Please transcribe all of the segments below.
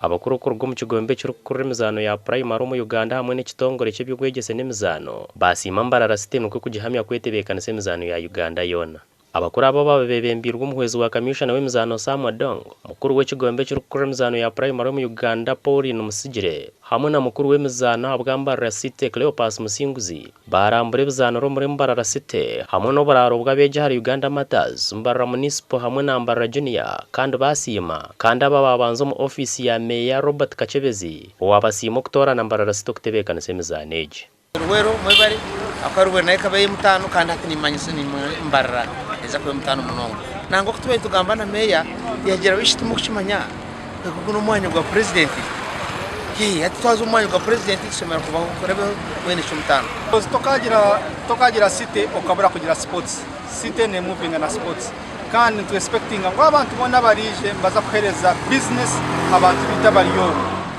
abakuru ku mu kigombe cy'urukuru emizano ya primary mu Uganda hamwe n'ekitongore cy'ebyogwegese n'emizano basima mbarara sitemu ko kugihamya kwetebekana emizano ya Uganda yona. Abakuru abo babebembirwa umuhwezi wa commissioner w'emizano Sam Adongo, mukuru w'ekigombe cy'urukuru emizano ya primary mu Uganda Pauline Musigire hamwe na mukuru w'emizano abwambarara site Cleopas Musinguzi barambure emizano ro muri mbarara site hamwe no bararo bw'abeje hari Uganda Matters mbarara municipal hamwe na mbarara junior kandi basima kandi aba babanzo mu office ya Meya Robert Kachebezi wabasima kutora mbarara site kutebekana emizano eje Ruwero mwebari akaruwe naye kabaye mutano kandi atinimanyise ni mbarara eza kwa mutano munongo nango kutwe tugamba na Meya yagera wishite mu kuchimanya kuguno mwanya gwa president atitwaza umwanya gwa president isomera kuba kurebe wene cy'umutano tokagira city okabura kugira sports city ne moving na sports kandi to expecting ngo abantu bona barije mbaza kuhereza business abantu bitabariyo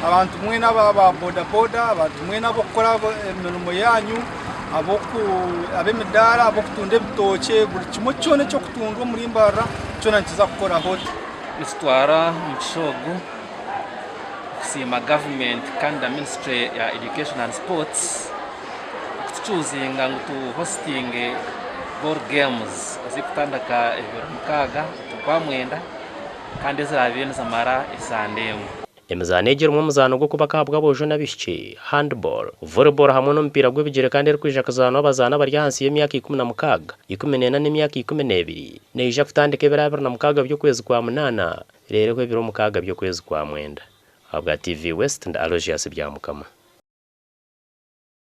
abantu mwe n'aba boda abantu mwe nabo kora imirimo yanyu aboku abemidara abokutunda ebitoke buri kimwe cyone cyo kutundwa muri mbara cyona ntiza gukora hot nitwara mu kishogo kusima government kandi ministry ya education and sports kutuchuzinga ngo tu hosting board games azikutandaka ebirmukaga kwa mwenda kandi zirabene zamara isandemo emizano egera umuzano gwo kubakabwa bojo nabishye handball volleyball hamwe n'umupira gw'ebigere kandi rkwija kazano abazana bari hansi y'emyaka 16 14 n'emyaka 12 neija kutandika ebirabira na mukaga byo kwezi kwa munana rero kwebiro mukaga byo kwezi kwa mwenda abwa TV West and Alogias bya mukama.